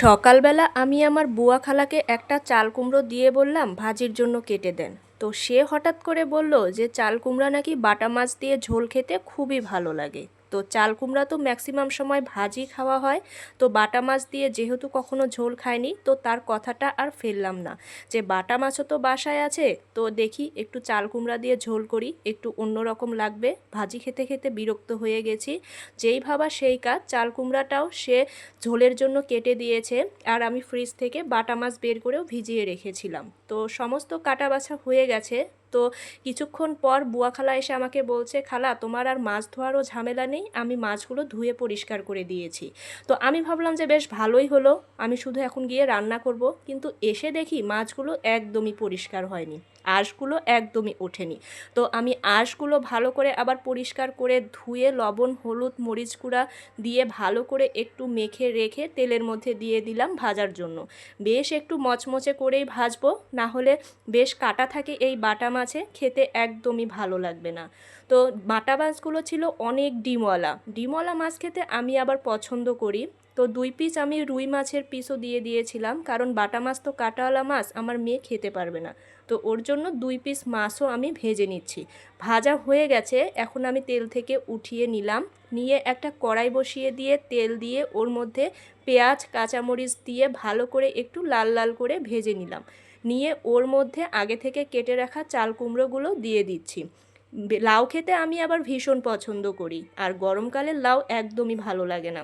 সকালবেলা আমি আমার বুয়া খালাকে একটা চাল কুমড়ো দিয়ে বললাম ভাজির জন্য কেটে দেন। তো সে হঠাৎ করে বলল যে চাল কুমড়া নাকি বাটা মাছ দিয়ে ঝোল খেতে খুবই ভালো লাগে। তো চাল কুমড়া তো ম্যাক্সিমাম সময় ভাজি খাওয়া হয়, তো বাটা মাছ দিয়ে যেহেতু কখনো ঝোল খায়নি, তো তার কথাটা আর ফেললাম না যে বাটা মাছও তো বাসায় আছে, তো দেখি একটু চাল কুমড়া দিয়ে ঝোল করি, একটু অন্যরকম লাগবে, ভাজি খেতে খেতে বিরক্ত হয়ে গেছি। যেই ভাবা সেই কাজ, চাল কুমড়াটাও সে ঝোলের জন্য কেটে দিয়েছে। আর আমি ফ্রিজ থেকে বাটা মাছ বের করেও ভিজিয়ে রেখেছিলাম, তো সমস্ত কাটা বাছা হয়ে গেছে। তো কিছুক্ষণ পর বুয়া খালা এসে আমাকে বলছে, খালা তোমার আর মাছ ধোয়ারও ঝামেলা নেই, আমি মাছগুলো ধুয়ে পরিষ্কার করে দিয়েছি। তো আমি ভাবলাম যে বেশ ভালোই হলো, আমি শুধু এখন গিয়ে রান্না করব। কিন্তু এসে দেখি মাছগুলো একদমই পরিষ্কার হয়নি, আঁশগুলো একদমই ওঠেনি। তো আমি আঁশগুলো ভালো করে আবার পরিষ্কার করে ধুয়ে লবণ হলুদ মরিচ গুঁড়া দিয়ে ভালো করে একটু মেখে রেখে তেলের মধ্যে দিয়ে দিলাম ভাজার জন্য। বেশ একটু মচমচে করেই ভাজবো, না হলে বেশ কাটা থাকে এই বাটা মাছে, খেতে একদমই ভালো লাগবে না। তো বাটা মাছগুলো ছিল অনেক ডিমওয়ালা ডিমওয়ালা মাছ, খেতে আমি আবার পছন্দ করি। তো 2 পিস আমি রুই মাছের পিসও দিয়ে দিয়েছিলাম, কারণ বাটা মাছ তো কাটাওয়ালা মাছ আমার মেয়ে খেতে পারবে না। তো ওর জন্য 2 পিস মাছও আমি ভেজে নিচ্ছি। ভাজা হয়ে গেছে, এখন আমি তেল থেকে উঠিয়ে নিলাম। নিয়ে একটা কড়াই বসিয়ে দিয়ে তেল দিয়ে ওর মধ্যে পেঁয়াজ কাঁচামরিচ দিয়ে ভালো করে একটু লাল লাল করে ভেজে নিলাম। নিয়ে ওর মধ্যে আগে থেকে কেটে রাখা চাল কুমড়োগুলো দিয়ে দিচ্ছি। লাউ খেতে আমি আবার ভীষণ পছন্দ করি, আর গরমকালে লাউ একদমই ভালো লাগে না।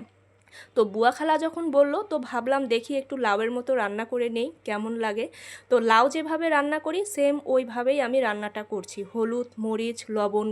তো বুয়া খালা যখন বলল, তো ভাবলাম দেখি একটু লাউয়ের মতো রান্না করে নেই, কেমন লাগে। তো লাউ যেভাবে রান্না করি সেম ওইভাবেই আমি রান্নাটা করছি। হলুদ মরিচ লবণ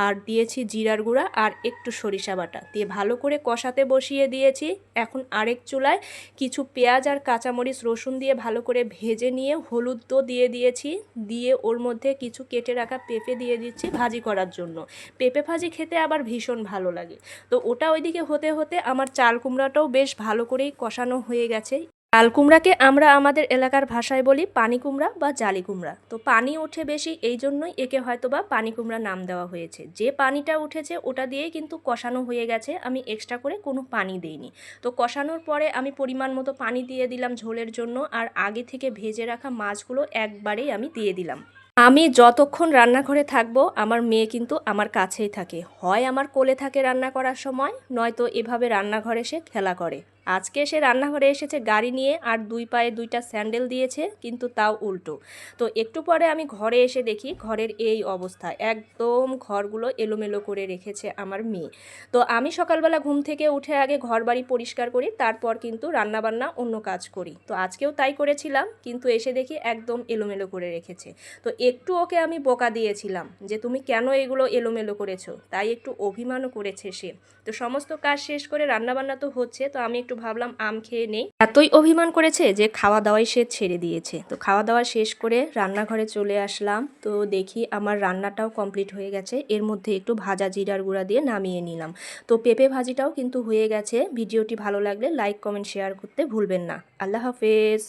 আর দিয়েছি জিরার গুঁড়া আর একটু সরিষা বাটা দিয়ে ভালো করে কষাতে বসিয়ে দিয়েছি। এখন আরেক চুলায় কিছু পেঁয়াজ আর কাঁচামরিচ রসুন দিয়ে ভালো করে ভেজে নিয়ে হলুদ তো দিয়ে দিয়েছি, দিয়ে ওর মধ্যে কিছু কেটে রাখা পেঁপে দিয়ে দিচ্ছি ভাজি করার জন্য। পেঁপে ভাজি খেতে আবার ভীষণ ভালো লাগে। তো ওটা ওইদিকে হতে হতে আমার চাল কুমড়াটাও বেশ ভালো করেই কষানো হয়ে গেছে। চাল কুমড়াকে আমরা আমাদের এলাকার ভাষায় বলি পানি কুমড়া বা জালি কুমড়া। তো পানি ওঠে বেশি, এই জন্যই একে হয়তোবা পানি কুমড়া নাম দেওয়া হয়েছে। যে পানিটা উঠেছে ওটা দিয়েই কিন্তু কষানো হয়ে গেছে, আমি এক্সট্রা করে কোনো পানি দেইনি। তো কষানোর পরে আমি পরিমাণ মতো পানি দিয়ে দিলাম ঝোলের জন্য, আর আগে থেকে ভেজে রাখা মাছগুলো একবারেই আমি দিয়ে দিলাম। আমি যতক্ষণ রান্নাঘরে থাকবো আমার মেয়ে কিন্তু আমার কাছেই থাকে, হয় আমার কোলে থাকে রান্না করার সময়, নয়তো এভাবে রান্নাঘরে সে খেলা করে। আজকে সে রান্নাঘরে এসেছে গাড়ি নিয়ে, আর 2 পায়ে 2টা স্যান্ডেল দিয়েছে, কিন্তু তাও উল্টো। তো একটু পরে আমি ঘরে এসে দেখি ঘরের এই অবস্থা, একদম ঘরগুলো এলোমেলো করে রেখেছে আমার মেয়ে। তো আমি সকালবেলা ঘুম থেকে উঠে আগে ঘর বাড়ি পরিষ্কার করি, তারপর কিন্তু রান্নাবান্না অন্য কাজ করি। তো আজকেও তাই করেছিলাম, কিন্তু এসে দেখি একদম এলোমেলো করে রেখেছে। তো একটু ওকে আমি বকা দিয়েছিলাম যে তুমি কেন এগুলো এলোমেলো করেছো, তাই একটু অভিমানও করেছে সে। তো সমস্ত কাজ শেষ করে রান্নাবান্না তো হচ্ছে, তো আমি একটু ভাবলাম আম খেয়ে নেই। এতই অভিমান করেছে যে খাওয়া দাওয়াই সে ছেড়ে দিয়েছে। তো খাওয়া দাওয়া শেষ করে রান্নাঘরে চলে আসলাম, তো দেখি আমার রান্নাটাও কমপ্লিট হয়ে গেছে। এর মধ্যে একটু ভাজা জিরার গুঁড়া দিয়ে নামিয়ে নিলাম। তো পেঁপে ভাজিটাও কিন্তু হয়ে গেছে। ভিডিওটি ভালো লাগলে লাইক কমেন্ট শেয়ার করতে ভুলবেন না। আল্লাহ হাফেজ।